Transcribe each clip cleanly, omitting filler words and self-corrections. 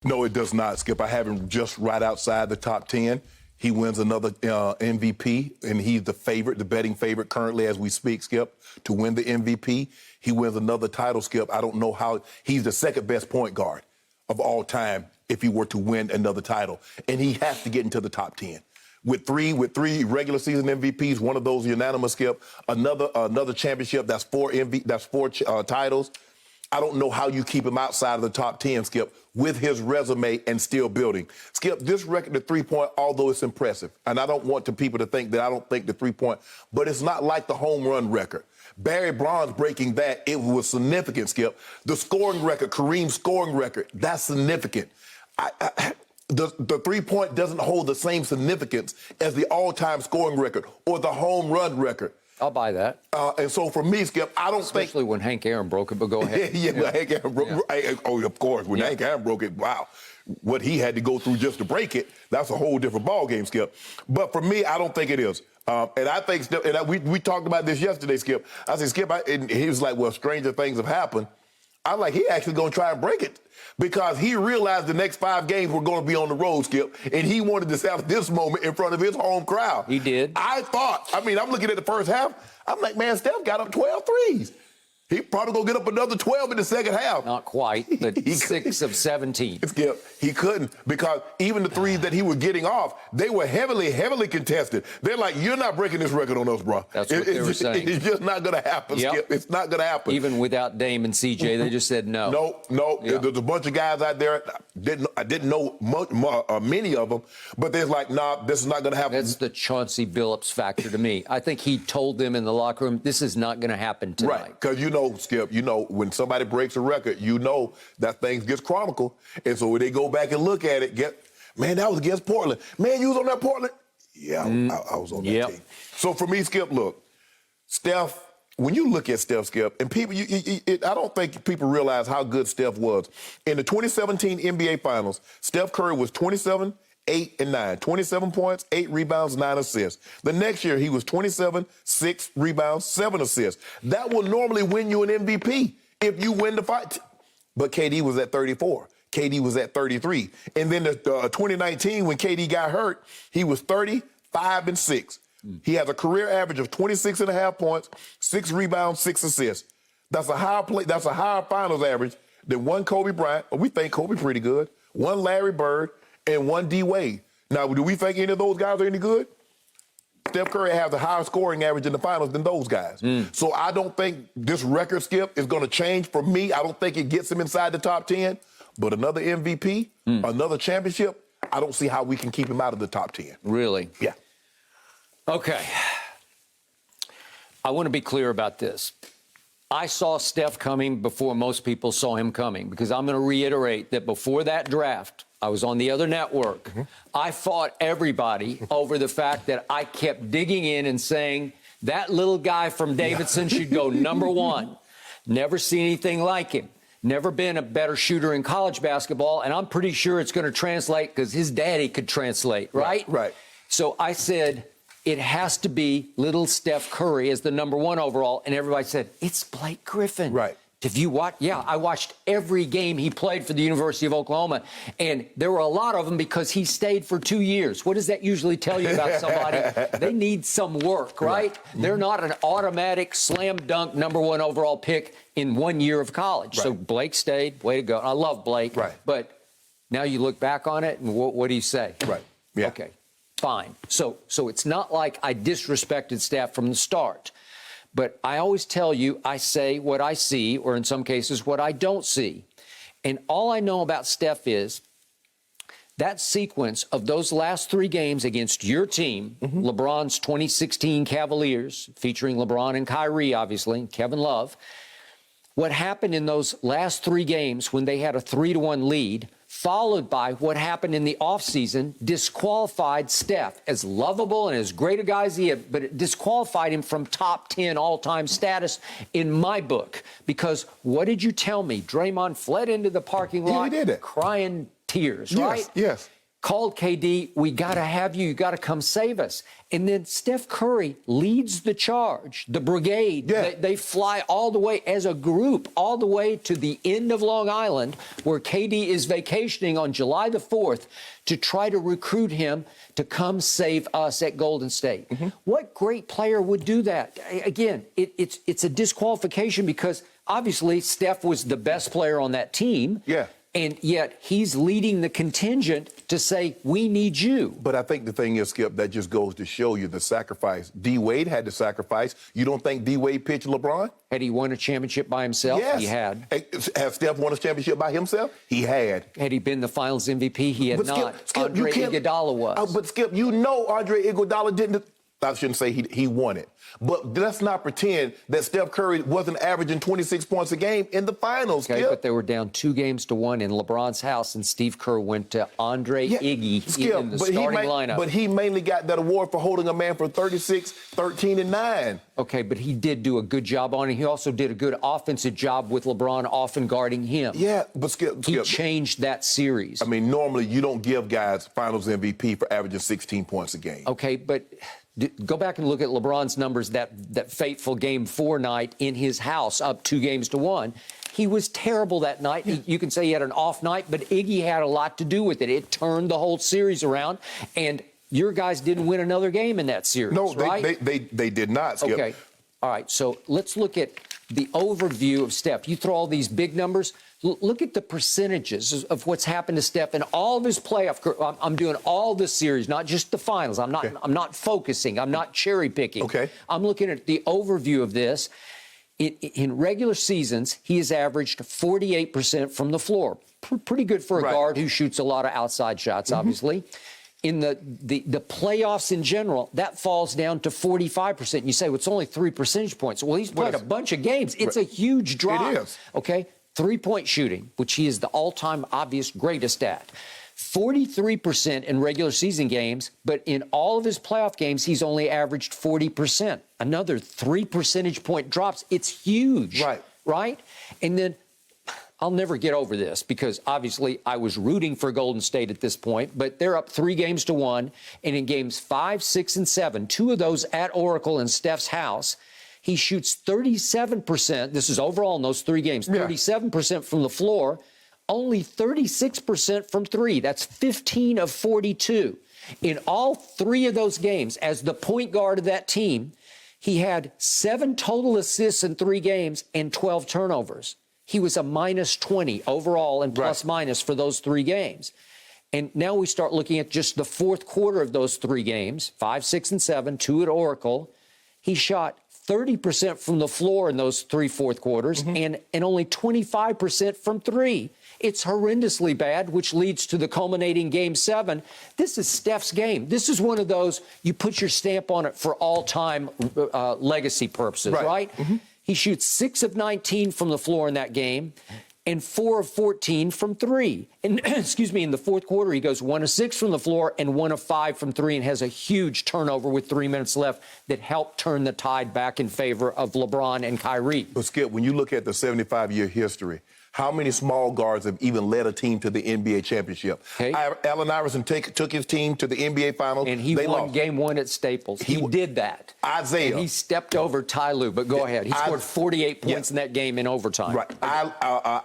No, it does not, Skip. I have him just right outside the top 10. He wins another MVP, and he's the favorite, the betting favorite currently as we speak, Skip, to win the MVP. He wins another title, Skip. I don't know how. He's the second best point guard of all time if he were to win another title. And he has to get into the top 10. With three regular season MVPs, one of those unanimous, Skip, another championship, that's four titles. I don't know how you keep him outside of the top 10, Skip, with his resume and still building. Skip, this record, the three-point, although it's impressive, and I don't want people to think that I don't think the three-point, but it's not like the home run record. Barry Bonds breaking that, it was significant, Skip. The scoring record, Kareem's scoring record, that's significant. The three-point doesn't hold the same significance as the all-time scoring record or the home run record. I'll buy that. And so for me, Skip, I don't think... Especially when Hank Aaron broke it, but go ahead. yeah. Hank Aaron broke it. Oh, of course. When Hank Aaron broke it, wow. What he had to go through just to break it, that's a whole different ballgame, Skip. But for me, I don't think it is. And I think, we talked about this yesterday, Skip. I said, Skip, and he was like, well, stranger things have happened. I'm like, he actually going to try and break it because he realized the next 5 games were going to be on the road, Skip, and he wanted to have this moment in front of his home crowd. He did. I'm looking at the first half. I'm like, man, Steph got up 12 threes. He probably going to get up another 12 in the second half. Not quite, but 6 of 17. Skip, he couldn't because even the threes that he was getting off, they were heavily contested. They're like, you're not breaking this record on us, bro. That's what they were saying. It's just not going to happen, Skip. It's not going to happen. Even without Dame and CJ, they just said no. No. Yeah. There's a bunch of guys out there. I didn't know many of them, but they're like, nah, this is not going to happen. That's the Chauncey Billups factor to me. I think he told them in the locker room, this is not going to happen tonight. Right, because Skip, when somebody breaks a record, that thing gets chronicled. And so when they go back and look at it, man, that was against Portland. Man, you was on that Portland? Yeah, I was on that team. So for me, Skip, look, Steph, when you look at Steph, Skip, and people, I don't think people realize how good Steph was. In the 2017 NBA Finals, Steph Curry was 27, 8, and 9. 27 points, 8 rebounds, 9 assists. The next year, he was 27, 6 rebounds, 7 assists. That will normally win you an MVP if you win the fight. But KD was at 34. KD was at 33. And then the 2019, when KD got hurt, he was 30, 5, and 6. He has a career average of 26.5 points, 6 rebounds, 6 assists. That's a higher finals average than one Kobe Bryant. We think Kobe pretty good. One Larry Bird and one D Wade. Now, do we think any of those guys are any good? Steph Curry has a higher scoring average in the finals than those guys. So I don't think this record, Skip, is going to change for me. I don't think it gets him inside the top 10. But another MVP, another championship, I don't see how we can keep him out of the top 10. Really? Yeah. Okay. I want to be clear about this. I saw Steph coming before most people saw him coming because I'm going to reiterate that before that draft, I was on the other network. I fought everybody over the fact that I kept digging in and saying that little guy from Davidson should go #1. Never seen anything like him. Never been a better shooter in college basketball, and I'm pretty sure it's going to translate because his daddy could translate, right? Right. So I said, it has to be little Steph Curry as the #1 overall, and everybody said, it's Blake Griffin. Right. Have you watched? Yeah, I watched every game he played for the University of Oklahoma, and there were a lot of them because he stayed for 2 years. What does that usually tell you about somebody? They need some work, right? They're not an automatic slam dunk #1 overall pick in 1 year of college. So Blake stayed. Way to go. I love Blake. Right. But now you look back on it, and what do you say? Right. Yeah. Okay. Fine. So it's not like I disrespected Steph from the start. But I always tell you, I say what I see, or in some cases, what I don't see. And all I know about Steph is that sequence of those last 3 games against your team, LeBron's 2016 Cavaliers, featuring LeBron and Kyrie, obviously, and Kevin Love, what happened in those last 3 games when they had a 3-1 lead, followed by what happened in the offseason, disqualified Steph. As lovable and as great a guy as he is, but it disqualified him from top 10 all-time status in my book. Because what did you tell me? Draymond fled into the parking lot he did it. crying tears, right? Yes. called KD, we got to have you. You got to come save us. And then Steph Curry leads the charge, the brigade. Yeah. They fly all the way as a group, all the way to the end of Long Island, where KD is vacationing on July the 4th to try to recruit him to come save us at Golden State. What great player would do that? Again, it's a disqualification because obviously Steph was the best player on that team. Yeah. And yet he's leading the contingent to say, we need you. But I think the thing is, Skip, that just goes to show you the sacrifice. D-Wade had to sacrifice. You don't think D-Wade pitched LeBron? Had he won a championship by himself? Yes. He had. Has Steph won a championship by himself? He had. Had he been the Finals MVP? He had But not. Skip, Andre Iguodala was. But Skip, you know Andre Iguodala didn't. I shouldn't say he won it. But let's not pretend that Steph Curry wasn't averaging 26 points a game in the finals, Okay, Skip. but they were down 2-1 in LeBron's house, and Steve Kerr went to Andre Iggy Skip, in the starting lineup. But he mainly got that award for holding a man for 36, 13, and 9. Okay, but he did do a good job on it. He also did a good offensive job with LeBron often guarding him. Yeah, but Skip. He changed that series. I mean, normally you don't give guys finals MVP for averaging 16 points a game. Okay, but go back and look at LeBron's numbers that fateful Game 4 night in his house, up 2-1. He was terrible that night. Yeah. You can say he had an off night, but Iggy had a lot to do with it. It turned the whole series around, and your guys didn't win another game in that series, No, right? they did not, Skip. Okay. All right, so let's look at the overview of Steph. You throw all these big numbers. Look at the percentages of what's happened to Steph in all of his playoff. I'm doing all this series, not just the finals. I'm not focusing. I'm not cherry picking. Okay. I'm looking at the overview of this. In regular seasons, he has averaged 48% from the floor. Pretty good for a guard who shoots a lot of outside shots, obviously. In the playoffs in general, that falls down to 45%. And you say, well, it's only 3 percentage points. Well, he's played a bunch of games. It's a huge drop. It is. Okay? 3-point shooting, which he is the all-time obvious greatest at. 43% in regular season games, but in all of his playoff games, he's only averaged 40%. Another 3 percentage point drops. It's huge. Right? And then I'll never get over this because obviously I was rooting for Golden State at this point, but they're up 3-1. And in games 5, 6, and 7, 2 of those at Oracle in Steph's house, he shoots 37%. This is overall in those 3 games, 37% from the floor, only 36% from 3. That's 15 of 42. In all 3 of those games, as the point guard of that team, he had 7 total assists in 3 games and 12 turnovers. He was a -20 overall and plus-minus for those 3 games. And now we start looking at just the fourth quarter of those 3 games, 5, 6, and 7, 2 at Oracle. He shot 30% from the floor in those 3 fourth quarters and only 25% from 3. It's horrendously bad, which leads to the culminating Game 7. This is Steph's game. This is one of those, you put your stamp on it for all-time legacy purposes, right? He shoots 6 of 19 from the floor in that game and 4 of 14 from 3. And excuse me, in the fourth quarter, he goes 1 of 6 from the floor and 1 of 5 from 3 and has a huge turnover with 3 minutes left that helped turn the tide back in favor of LeBron and Kyrie. But Skip, when you look at the 75-year history, how many small guards have even led a team to the NBA championship? Okay. Allen Iverson took his team to the NBA Finals. And he won Game 1 at Staples. He did that. Isaiah. And he stepped over Ty Lue, but go ahead. He scored 48 points in that game in overtime. Right.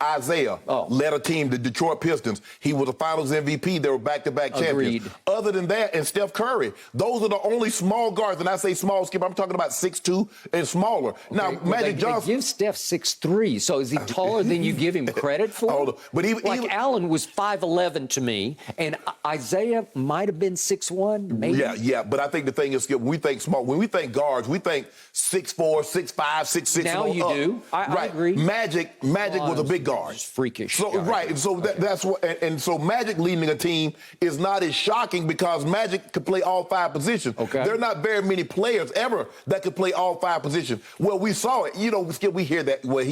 Isaiah led a team, the Detroit Pistons. He was a Finals MVP. They were back-to-back champions. Other than that, and Steph Curry, those are the only small guards. And I say small, Skip, I'm talking about 6'2" and smaller. Okay. Now, Magic Johnson. They give Steph 6'3", so is he taller than you give him credit for? But Allen was 5'11" to me, and Isaiah might have been 6'1", maybe. Yeah, but I think the thing is, Skip, when we think small, when we think guards, we think 6'4", 6'5", 6'6". Now you do. I agree. Magic was a big guard. Freakish. So and so that's what, and so Magic leading a team is not as shocking because Magic could play all 5 positions. Okay. There are not very many players ever that could play all 5 positions. Well, we saw it. Skip, we hear that where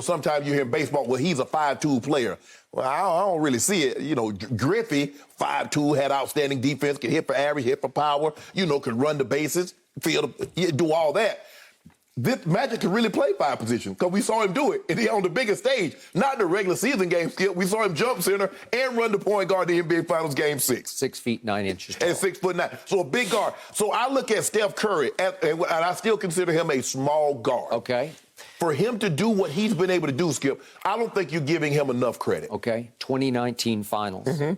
sometimes you hear in baseball, well, he's a 5'2" player. Well, I don't really see it. Griffey, 5'2", had outstanding defense, could hit for average, hit for power, could run the bases, do all that. this Magic can really play 5 positions because we saw him do it on the biggest stage, not the regular season game, Skip. We saw him jump center and run the point guard in the NBA Finals Game 6. 6 feet 9 inches tall. And 6'9". So a big guard. So I look at Steph Curry, and I still consider him a small guard. Okay. For him to do what he's been able to do, Skip, I don't think you're giving him enough credit. Okay. 2019 Finals. Mm-hmm.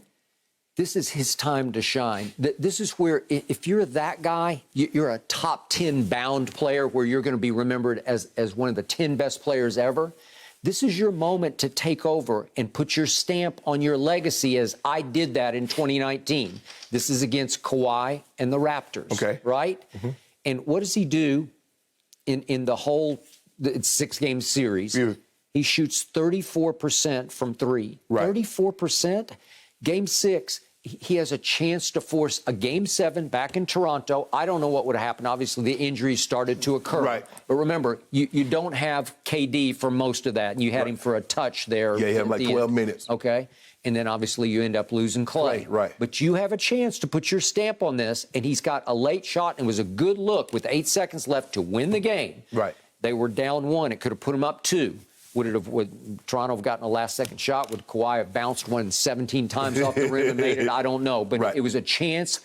This is his time to shine. This is where, if you're that guy, you're a top 10 bound player where you're going to be remembered as one of the 10 best players ever. This is your moment to take over and put your stamp on your legacy as I did that in 2019. This is against Kawhi and the Raptors, okay, right? Mm-hmm. And what does he do in the whole 6-game series? Yeah. He shoots 34% from 3. Right. 34%. Game 6, he has a chance to force a Game 7 back in Toronto. I don't know what would happen. Obviously, the injuries started to occur. Right. But remember, you don't have KD for most of that, and you had him for a touch there. Yeah, he had like 12 minutes. Okay. And then, obviously, you end up losing Clay. Right. But you have a chance to put your stamp on this, and he's got a late shot, and it was a good look with 8 seconds left to win the game. Right. They were down 1. It could have put them up 2. Would Toronto have gotten a last-second shot? Would Kawhi have bounced one 17 times off the rim and made it? I don't know. But it was a chance.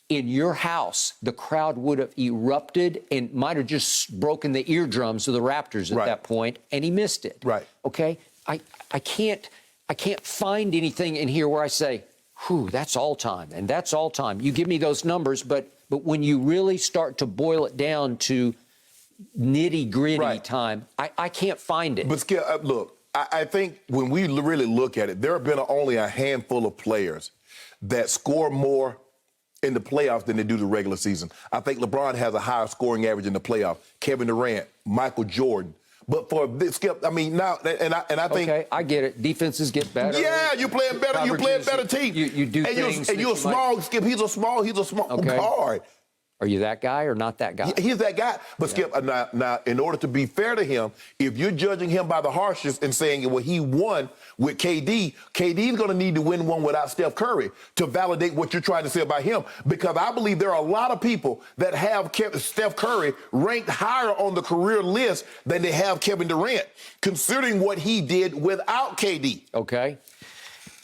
In your house, the crowd would have erupted and might have just broken the eardrums of the Raptors at that point, and he missed it. Right. Okay? I can't find anything in here where I say, whew, that's all time, and that's all time. You give me those numbers, but when you really start to boil it down to nitty-gritty time, I can't find it. But Skip, look, I think when we really look at it, there have been only a handful of players that score more in the playoffs than they do the regular season. I think LeBron has a higher scoring average in the playoffs. Kevin Durant, Michael Jordan. But for this, Skip, I mean, now, and I think... Okay, I get it. Defenses get better. Yeah, you're playing better. You're playing better team. You do things. And you're small, Skip. He's a small guard. Are you that guy or not that guy? He's that guy. But Skip, now, in order to be fair to him, if you're judging him by the harshest and saying, well, he won with KD's going to need to win one without Steph Curry to validate what you're trying to say about him. Because I believe there are a lot of people that have Steph Curry ranked higher on the career list than they have Kevin Durant, considering what he did without KD. Okay.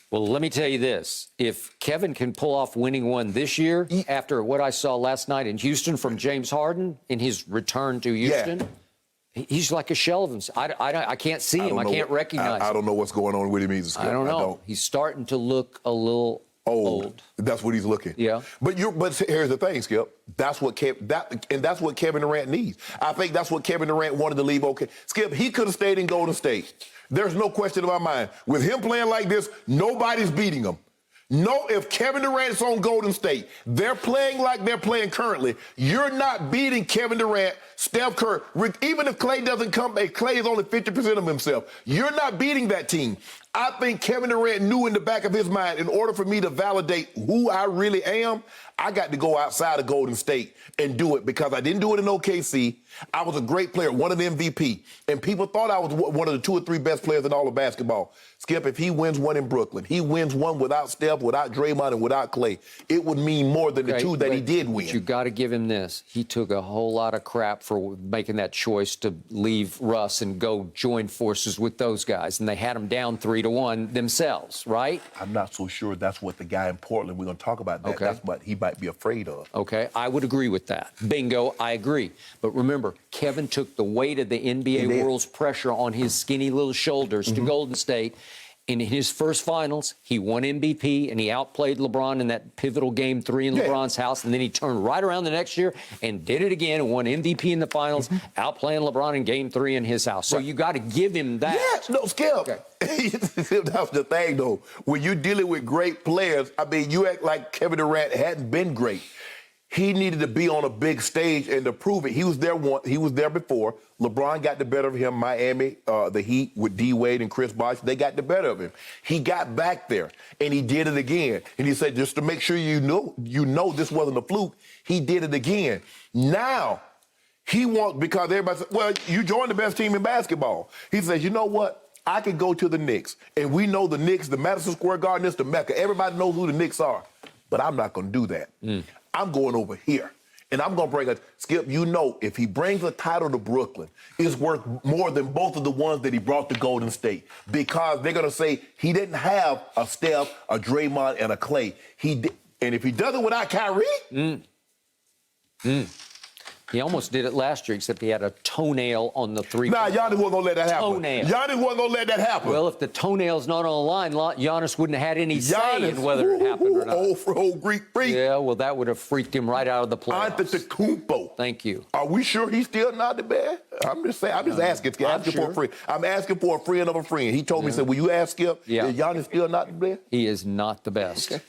Well, let me tell you this. If Kevin can pull off winning one this year, after what I saw last night in Houston from James Harden in his return to Houston, he's like a shell of himself. I can't see him. I can't recognize him. I don't know what's going on with him either, Skip. I don't know. He's starting to look a little old. That's what he's looking. Yeah. But here's the thing, Skip. That's what Kevin Durant needs. I think that's what Kevin Durant wanted to leave. Okay, Skip, he could have stayed in Golden State. There's no question in my mind. With him playing like this, nobody's beating him. No, if Kevin Durant's on Golden State, they're playing like they're playing currently, you're not beating Kevin Durant, Steph Curry. Even if Clay doesn't come, Clay is only 50% of himself. You're not beating that team. I think Kevin Durant knew in the back of his mind, in order for me to validate who I really am, I got to go outside of Golden State and do it because I didn't do it in OKC. I was a great player, won an MVP, and people thought I was one of the 2 or 3 best players in all of basketball. Skip, if he wins one in Brooklyn, he wins one without Steph, without Draymond, and without Clay, it would mean more than the 2 that he did win. But you got to give him this. He took a whole lot of crap for making that choice to leave Russ and go join forces with those guys, and they had him down 3-1 themselves, right? I'm not so sure that's what the guy in Portland, we're going to talk about that. Okay. That's what he might be afraid of. Okay, I would agree with that. Bingo, I agree. But remember, Kevin took the weight of the NBA world's pressure on his skinny little shoulders to Golden State. And in his first finals, he won MVP, and he outplayed LeBron in that pivotal Game 3 in LeBron's house. And then he turned right around the next year and did it again and won MVP in the finals, outplaying LeBron in Game 3 in his house. So you got to give him that. Yes, no, Skip. Okay. That's the thing, though. When you're dealing with great players, I mean, you act like Kevin Durant hadn't been great. He needed to be on a big stage and to prove it. He was there once. He was there before. LeBron got the better of him. Miami, the Heat with D. Wade and Chris Bosh, they got the better of him. He got back there, and he did it again. And he said, just to make sure you know this wasn't a fluke, he did it again. Now, he wants, because everybody said, well, you joined the best team in basketball. He says, you know what? I could go to the Knicks, and we know the Knicks, the Madison Square Garden is the Mecca. Everybody knows who the Knicks are, but I'm not going to do that. I'm going over here. And I'm going to bring Skip, you know, if he brings a title to Brooklyn, it's worth more than both of the ones that he brought to Golden State, because they're going to say he didn't have a Steph, a Draymond, and a Clay. And if he does it without Kyrie... He almost did it last year, except he had a toenail on the three. Nah, Giannis wasn't going to let that happen. Toenail. Giannis wasn't going to let that happen. Well, if the toenail's not on the line, Giannis wouldn't have had any say in whether it happened or not. Old Greek freak. Yeah, well, that would have freaked him right out of the playoffs. Antetokounmpo. Thank you. Are we sure he's still not the best? I'm just saying. I'm just asking. For a friend. I'm asking for a friend of a friend. He told me, said, will you ask Skip? Yeah. Is Giannis still not the best? He is not the best. Okay.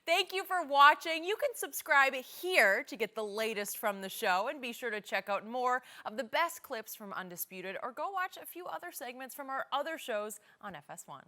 Thank you for watching. You can subscribe here to get the latest from the show, and be sure to check out more of the best clips from Undisputed, or go watch a few other segments from our other shows on FS1.